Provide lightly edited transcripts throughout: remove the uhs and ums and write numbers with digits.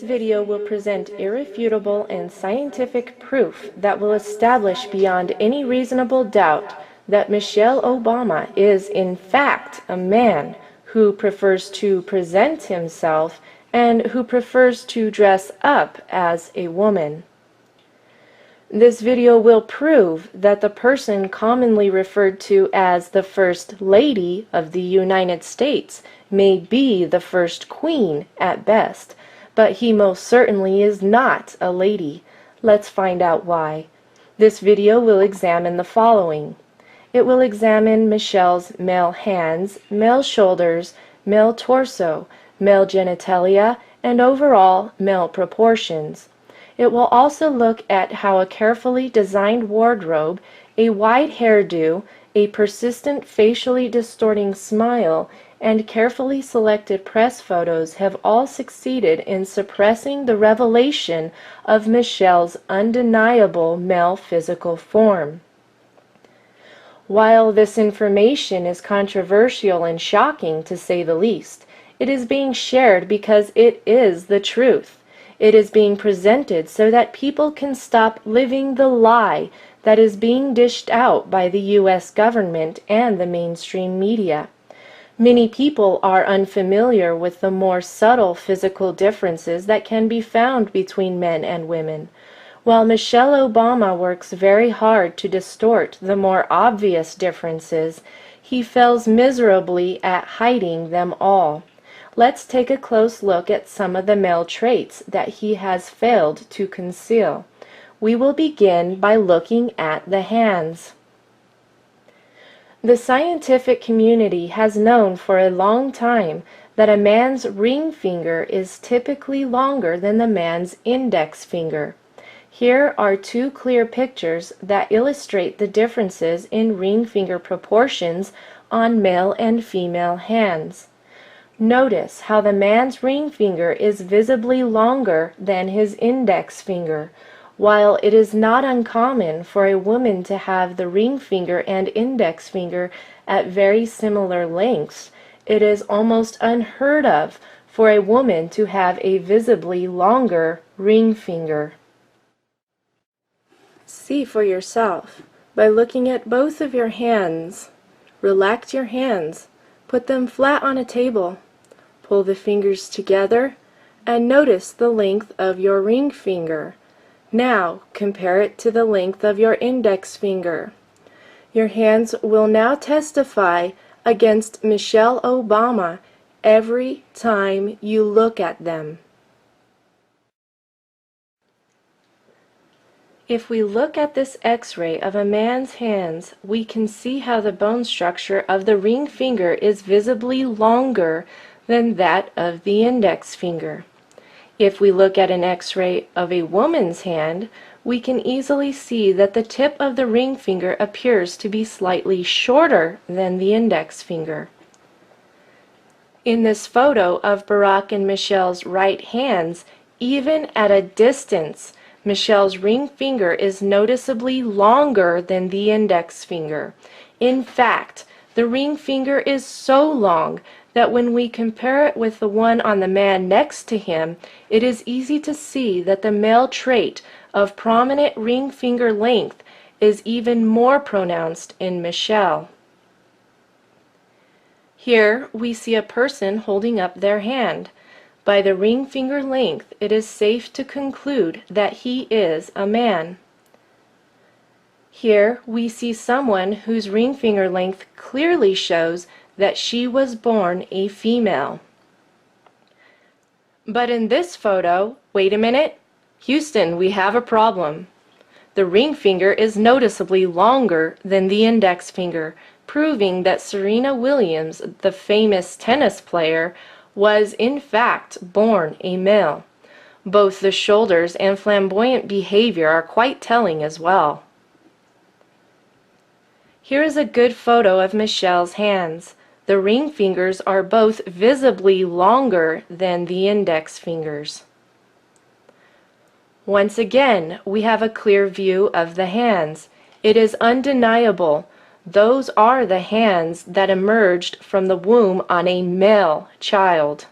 video will present irrefutable and scientific proof that will establish beyond any reasonable doubt that Michelle Obama is in fact a man who prefers to present himself and who prefers to dress up as a woman. This video will prove that the person commonly referred to as the First Lady of the United States may be the First Queen at best, but he most certainly is not a lady. Let's find out why. This video will examine the following. It will examine Michelle's male hands, male shoulders, male torso, male genitalia, and overall male proportions. It will also look at how a carefully designed wardrobe, a wide hairdo, a persistent facially distorting smile, and carefully selected press photos have all succeeded in suppressing the revelation of Michelle's undeniable male physical form. While this information is controversial and shocking to say the least, it is being shared because it is the truth. It is being presented so that people can stop living the lie that is being dished out by the U.S. government and the mainstream media. Many people are unfamiliar with the more subtle physical differences that can be found between men and women. While Michelle Obama works very hard to distort the more obvious differences, he fails miserably at hiding them all. Let's take a close look at some of the male traits that he has failed to conceal. We will begin by looking at the hands. The scientific community has known for a long time that a man's ring finger is typically longer than the man's index finger. Here are two clear pictures that illustrate the differences in ring finger proportions on male and female hands. Notice how the man's ring finger is visibly longer than his index finger. While it is not uncommon for a woman to have the ring finger and index finger at very similar lengths, it is almost unheard of for a woman to have a visibly longer ring finger. See for yourself by looking at both of your hands. Relax your hands. Put them flat on a table. Pull the fingers together and notice the length of your ring finger. Now compare it to the length of your index finger. Your hands will now testify against Michelle Obama every time you look at them. If we look at this X-ray of a man's hands, we can see how the bone structure of the ring finger is visibly longer than that of the index finger. If we look at an X-ray of a woman's hand, we can easily see that the tip of the ring finger appears to be slightly shorter than the index finger. In this photo of Barack and Michelle's right hands, even at a distance, Michelle's ring finger is noticeably longer than the index finger. In fact, the ring finger is so long that when we compare it with the one on the man next to him, it is easy to see that the male trait of prominent ring finger length is even more pronounced in Michelle. Here we see a person holding up their hand. By the ring finger length, it is safe to conclude that he is a man. Here we see someone whose ring finger length clearly shows that she was born a female. But in this photo, wait a minute, Houston, we have a problem. The ring finger is noticeably longer than the index finger, proving that Serena Williams, the famous tennis player, was in fact born a male. Both the shoulders and flamboyant behavior are quite telling as well. Here is a good photo of Michelle's hands. The ring fingers are both visibly longer than the index fingers. Once again, we have a clear view of the hands. It is undeniable. Those are the hands that emerged from the womb on a male child.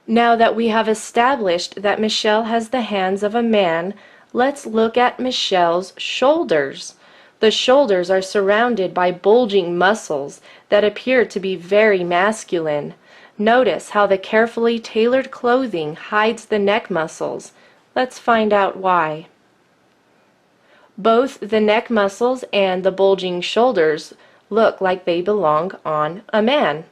Now that we have established that Michelle has the hands of a man, let's look at Michelle's shoulders. The shoulders are surrounded by bulging muscles that appear to be very masculine. Notice how the carefully tailored clothing hides the neck muscles. Let's find out why. Both the neck muscles and the bulging shoulders look like they belong on a man.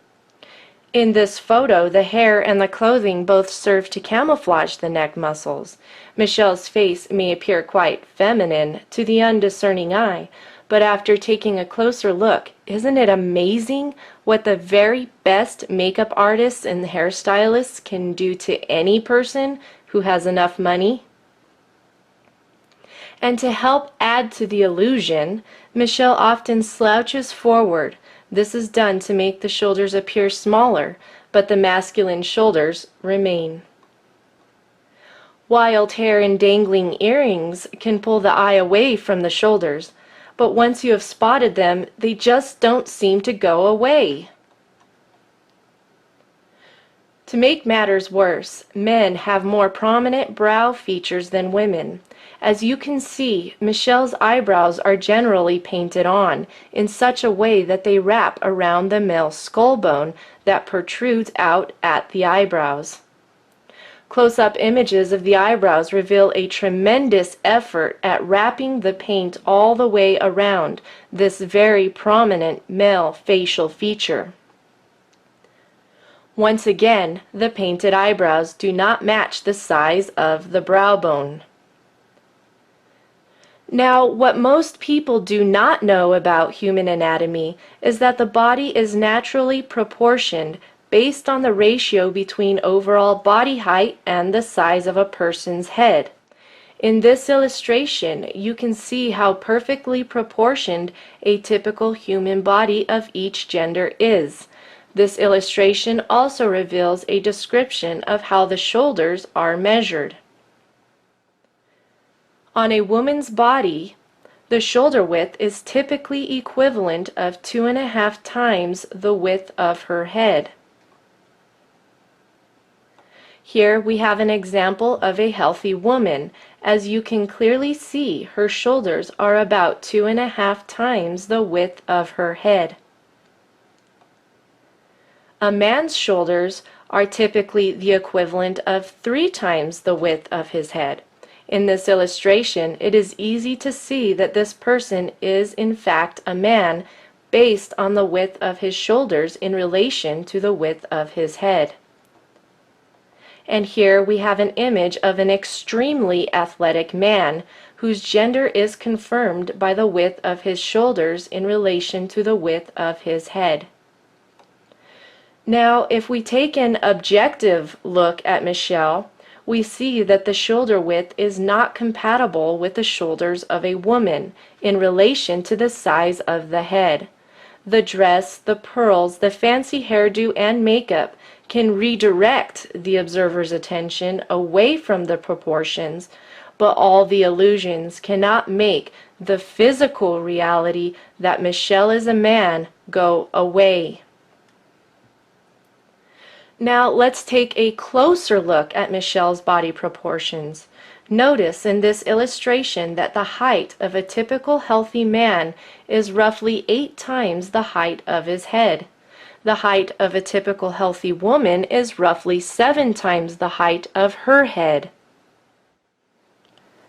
In this photo, the hair and the clothing both serve to camouflage the neck muscles. Michelle's face may appear quite feminine to the undiscerning eye, but after taking a closer look, isn't it amazing what the very best makeup artists and hairstylists can do to any person who has enough money? And to help add to the illusion, Michelle often slouches forward. This is done to make the shoulders appear smaller, but the masculine shoulders remain. Wild hair and dangling earrings can pull the eye away from the shoulders, but once you have spotted them, they just don't seem to go away. To make matters worse, men have more prominent brow features than women. As you can see, Michelle's eyebrows are generally painted on in such a way that they wrap around the male skull bone that protrudes out at the eyebrows. Close-up images of the eyebrows reveal a tremendous effort at wrapping the paint all the way around this very prominent male facial feature. Once again, the painted eyebrows do not match the size of the brow bone. Now, what most people do not know about human anatomy is that the body is naturally proportioned based on the ratio between overall body height and the size of a person's head. In this illustration, you can see how perfectly proportioned a typical human body of each gender is. This illustration also reveals a description of how the shoulders are measured. On a woman's body, the shoulder width is typically equivalent of 2.5 times the width of her head. Here we have an example of a healthy woman. As you can clearly see, her shoulders are about 2.5 times the width of her head. A man's shoulders are typically the equivalent of 3 times the width of his head. In this illustration, it is easy to see that this person is in fact a man based on the width of his shoulders in relation to the width of his head. And here we have an image of an extremely athletic man whose gender is confirmed by the width of his shoulders in relation to the width of his head. Now, if we take an objective look at Michelle, we see that the shoulder width is not compatible with the shoulders of a woman in relation to the size of the head. The dress, the pearls, the fancy hairdo, and makeup can redirect the observer's attention away from the proportions, but all the illusions cannot make the physical reality that Michelle is a man go away. Now let's take a closer look at Michelle's body proportions. Notice in this illustration that the height of a typical healthy man is roughly 8 times the height of his head. The height of a typical healthy woman is roughly 7 times the height of her head.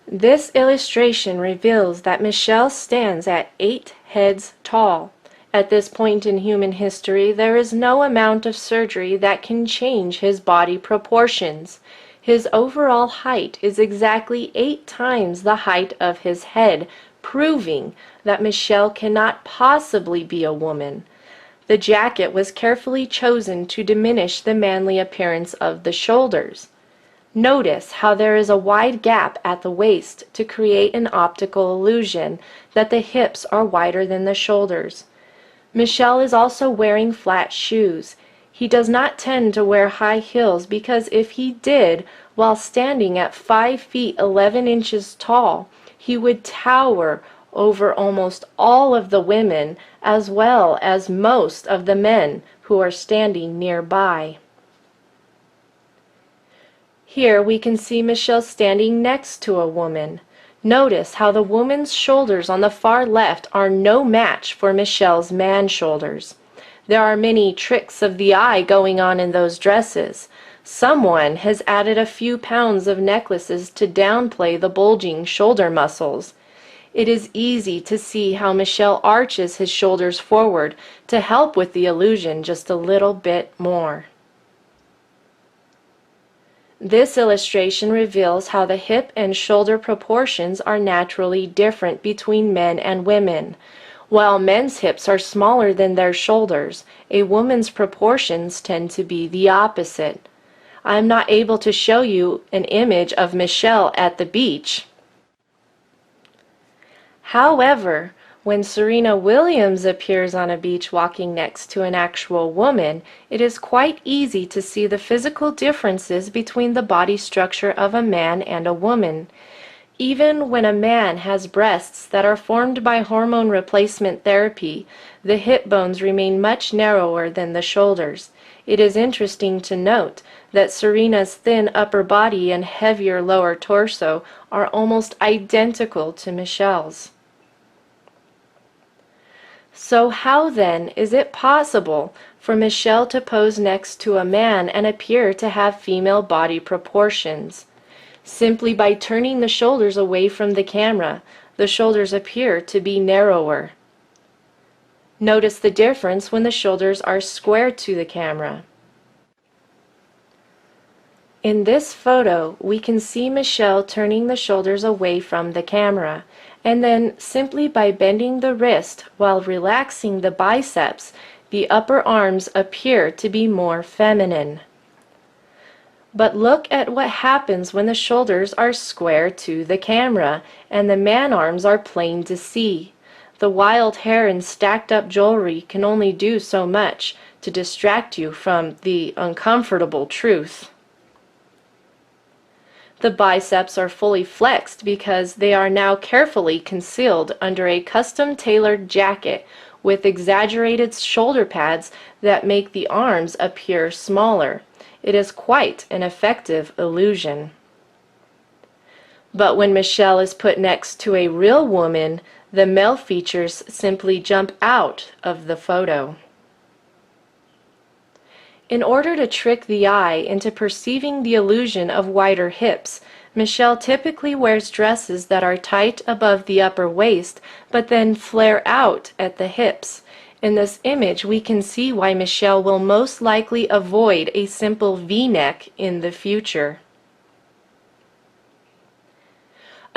This illustration reveals that Michelle stands at 8 heads tall. At this point in human history, there is no amount of surgery that can change his body proportions. His overall height is exactly 8 times the height of his head, proving that Michelle cannot possibly be a woman. The jacket was carefully chosen to diminish the manly appearance of the shoulders. Notice how there is a wide gap at the waist to create an optical illusion that the hips are wider than the shoulders. Michelle is also wearing flat shoes. He does not tend to wear high heels because if he did, while standing at 5 feet 11 inches tall, he would tower over almost all of the women as well as most of the men who are standing nearby. Here we can see Michelle standing next to a woman. Notice how the woman's shoulders on the far left are no match for Michelle's man shoulders. There are many tricks of the eye going on in those dresses. Someone has added a few pounds of necklaces to downplay the bulging shoulder muscles. It is easy to see how Michelle arches his shoulders forward to help with the illusion just a little bit more. This illustration reveals how the hip and shoulder proportions are naturally different between men and women. While men's hips are smaller than their shoulders, a woman's proportions tend to be the opposite. I am not able to show you an image of Michelle at the beach. However, when Serena Williams appears on a beach walking next to an actual woman, it is quite easy to see the physical differences between the body structure of a man and a woman. Even when a man has breasts that are formed by hormone replacement therapy, the hip bones remain much narrower than the shoulders. It is interesting to note that Serena's thin upper body and heavier lower torso are almost identical to Michelle's. So how then is it possible for Michelle to pose next to a man and appear to have female body proportions? Simply by turning the shoulders away from the camera, the shoulders appear to be narrower. Notice the difference when the shoulders are square to the camera. In this photo, we can see Michelle turning the shoulders away from the camera, and then simply by bending the wrist while relaxing the biceps, the upper arms appear to be more feminine. But look at what happens when the shoulders are square to the camera and the man arms are plain to see. The wild hair and stacked up jewelry can only do so much to distract you from the uncomfortable truth. The biceps are fully flexed because they are now carefully concealed under a custom-tailored jacket with exaggerated shoulder pads that make the arms appear smaller. It is quite an effective illusion. But when Michelle is put next to a real woman, the male features simply jump out of the photo. In order to trick the eye into perceiving the illusion of wider hips, Michelle typically wears dresses that are tight above the upper waist but then flare out at the hips. In this image, we can see why Michelle will most likely avoid a simple V-neck in the future.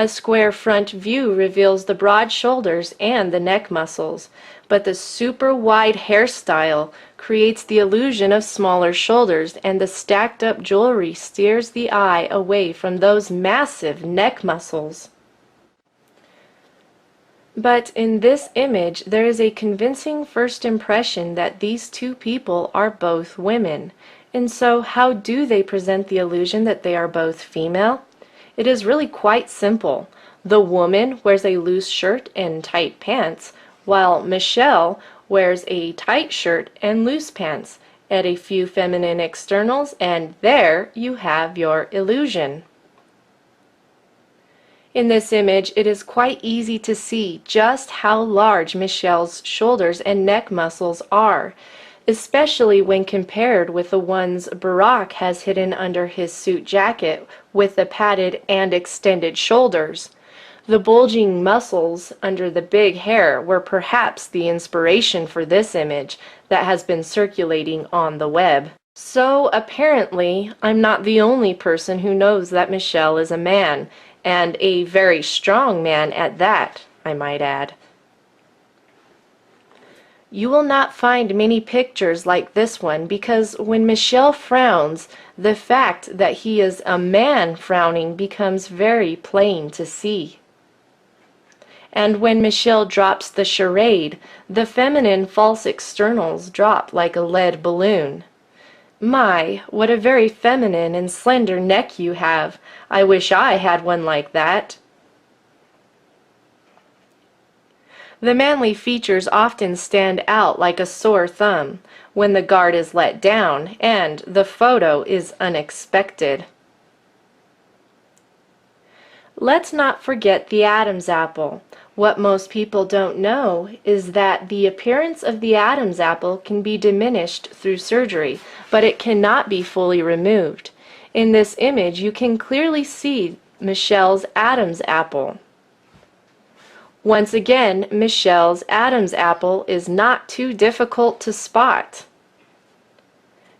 A square front view reveals the broad shoulders and the neck muscles, but the super wide hairstyle creates the illusion of smaller shoulders, and the stacked up jewelry steers the eye away from those massive neck muscles. But in this image, there is a convincing first impression that these two people are both women. And so how do they present the illusion that they are both female? It is really quite simple. The woman wears a loose shirt and tight pants, while Michelle wears a tight shirt and loose pants. Add a few feminine externals, and there you have your illusion. In this image, it is quite easy to see just how large Michelle's shoulders and neck muscles are, especially when compared with the ones Barack has hidden under his suit jacket with the padded and extended shoulders. The bulging muscles under the big hair were perhaps the inspiration for this image that has been circulating on the web. So apparently, I'm not the only person who knows that Michelle is a man, and a very strong man at that, I might add. You will not find many pictures like this one because when Michelle frowns, the fact that he is a man frowning becomes very plain to see. And when Michelle drops the charade, the feminine false externals drop like a lead balloon. My, what a very feminine and slender neck you have. I wish I had one like that. The manly features often stand out like a sore thumb when the guard is let down and the photo is unexpected. Let's not forget the Adam's apple. What most people don't know is that the appearance of the Adam's apple can be diminished through surgery, but it cannot be fully removed. In this image, you can clearly see Michelle's Adam's apple. Once again, Michelle's Adam's apple is not too difficult to spot.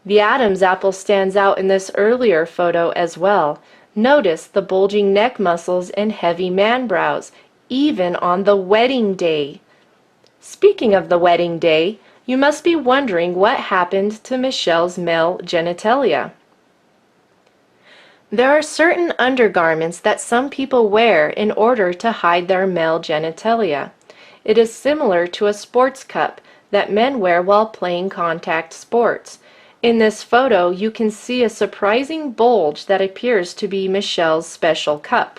The Adam's apple stands out in this earlier photo as well. Notice the bulging neck muscles and heavy man brows, even on the wedding day. Speaking of the wedding day, you must be wondering what happened to Michelle's male genitalia. There are certain undergarments that some people wear in order to hide their male genitalia. It is similar to a sports cup that men wear while playing contact sports. In this photo, you can see a surprising bulge that appears to be Michelle's special cup.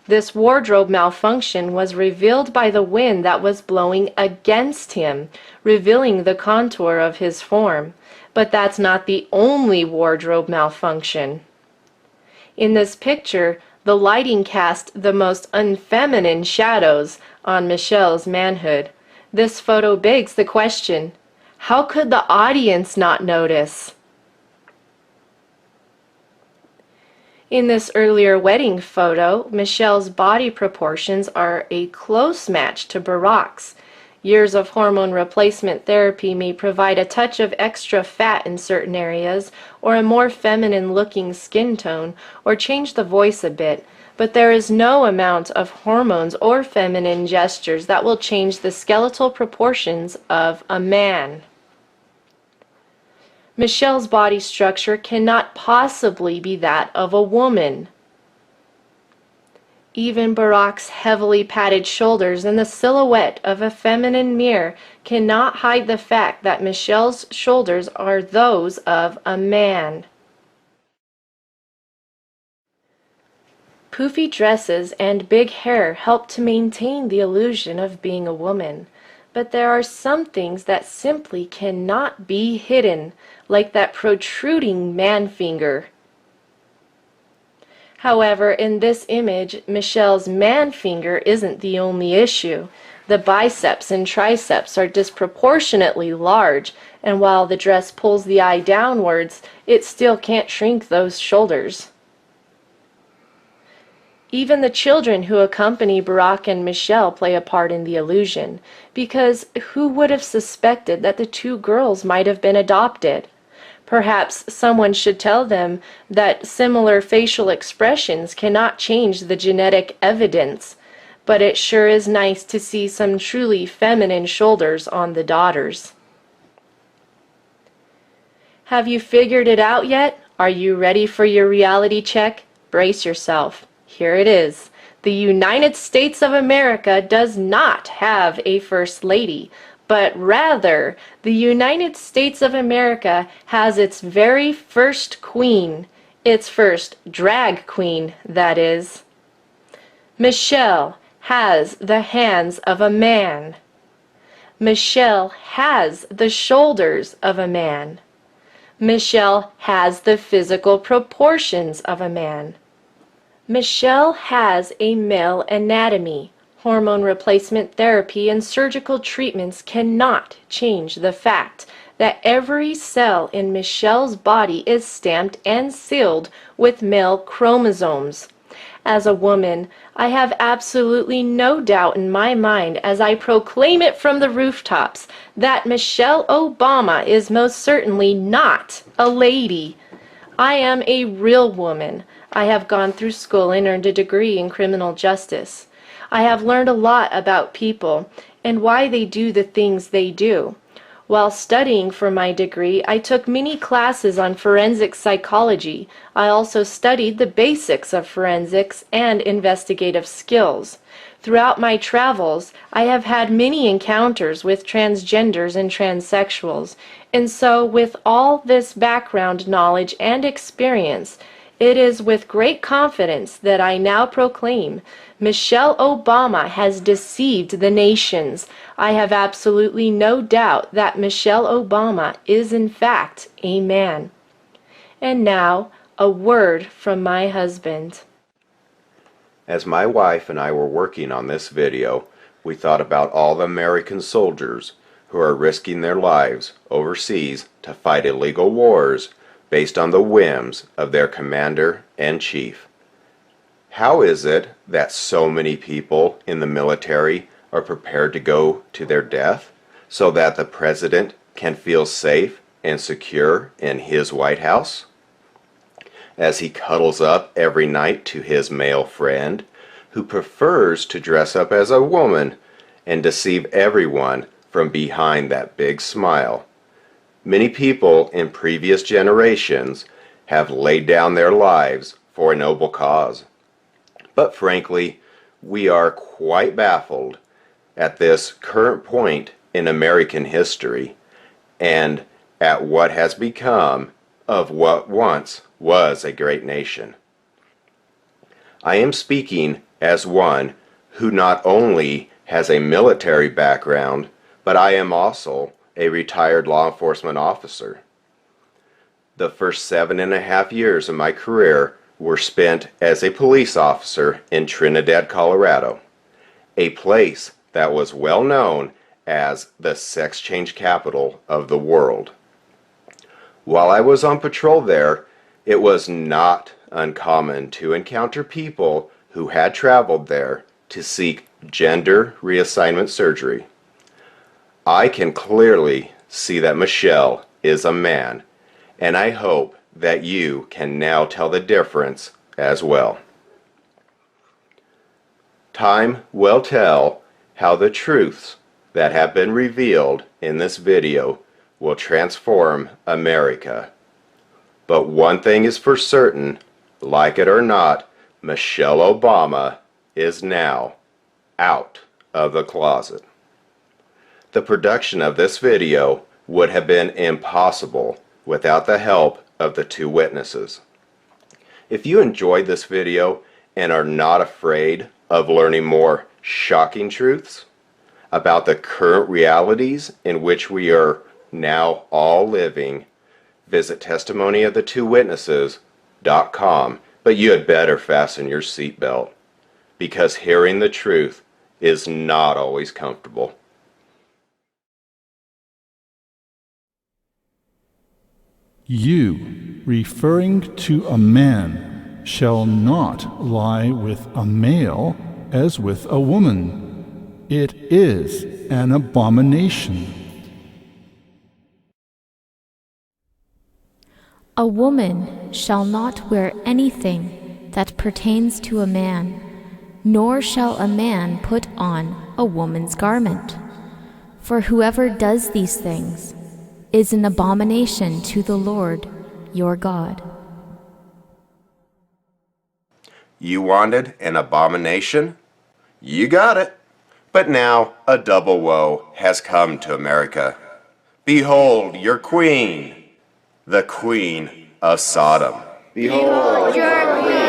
This wardrobe malfunction was revealed by the wind that was blowing against him, revealing the contour of his form. But that's not the only wardrobe malfunction. In this picture, the lighting cast the most unfeminine shadows on Michelle's manhood. This photo begs the question, how could the audience not notice? In this earlier wedding photo, Michelle's body proportions are a close match to Barack's. Years of hormone replacement therapy may provide a touch of extra fat in certain areas, or a more feminine-looking skin tone, or change the voice a bit, but there is no amount of hormones or feminine gestures that will change the skeletal proportions of a man. Michelle's body structure cannot possibly be that of a woman. Even Barack's heavily padded shoulders and the silhouette of a feminine mirror cannot hide the fact that Michelle's shoulders are those of a man. Poofy dresses and big hair help to maintain the illusion of being a woman, but there are some things that simply cannot be hidden, like that protruding man finger. However, in this image, Michelle's man finger isn't the only issue. The biceps and triceps are disproportionately large, and while the dress pulls the eye downwards, it still can't shrink those shoulders. Even the children who accompany Barack and Michelle play a part in the illusion, because who would have suspected that the two girls might have been adopted? Perhaps someone should tell them that similar facial expressions cannot change the genetic evidence, but it sure is nice to see some truly feminine shoulders on the daughters. Have you figured it out yet? Are you ready for your reality check? Brace yourself. Here it is. The United States of America does not have a First Lady, but rather, the United States of America has its very first queen, its first drag queen, that is. Michelle has the hands of a man. Michelle has the shoulders of a man. Michelle has the physical proportions of a man. Michelle has a male anatomy. Hormone replacement therapy and surgical treatments cannot change the fact that every cell in Michelle's body is stamped and sealed with male chromosomes. As a woman, I have absolutely no doubt in my mind as I proclaim it from the rooftops that Michelle Obama is most certainly not a lady. I am a real woman. I have gone through school and earned a degree in criminal justice. I have learned a lot about people and why they do the things they do. While studying for my degree, I took many classes on forensic psychology. I also studied the basics of forensics and investigative skills. Throughout my travels, I have had many encounters with transgenders and transsexuals, and so with all this background knowledge and experience, it is with great confidence that I now proclaim Michelle Obama has deceived the nations. I have absolutely no doubt that Michelle Obama is in fact a man. And now, a word from my husband. As my wife and I were working on this video, we thought about all the American soldiers who are risking their lives overseas to fight illegal wars based on the whims of their commander-in-chief. How is it that so many people in the military are prepared to go to their death so that the president can feel safe and secure in his White House? As he cuddles up every night to his male friend, who prefers to dress up as a woman and deceive everyone from behind that big smile. Many people in previous generations have laid down their lives for a noble cause. But frankly, we are quite baffled at this current point in American history and at what has become of what once was a great nation. I am speaking as one who not only has a military background, but I am also a retired law enforcement officer. The first 7.5 years of my career were spent as a police officer in Trinidad, Colorado, a place that was well known as the sex change capital of the world. While I was on patrol there, it was not uncommon to encounter people who had traveled there to seek gender reassignment surgery. I can clearly see that Michelle is a man, and I hope that you can now tell the difference as well. Time will tell how the truths that have been revealed in this video will transform America. But one thing is for certain, like it or not, Michelle Obama is now out of the closet. The production of this video would have been impossible without the help of the two witnesses. If you enjoyed this video and are not afraid of learning more shocking truths about the current realities in which we are now all living, visit testimonyofthetwowitnesses.com, but you had better fasten your seatbelt, because hearing the truth is not always comfortable. You, referring to a man, shall not lie with a male as with a woman. It is an abomination. A woman shall not wear anything that pertains to a man, nor shall a man put on a woman's garment. For whoever does these things is an abomination to the Lord your God. You wanted an abomination? You got it. But now a double woe has come to America. Behold your queen, the Queen of Sodom. Behold your queen.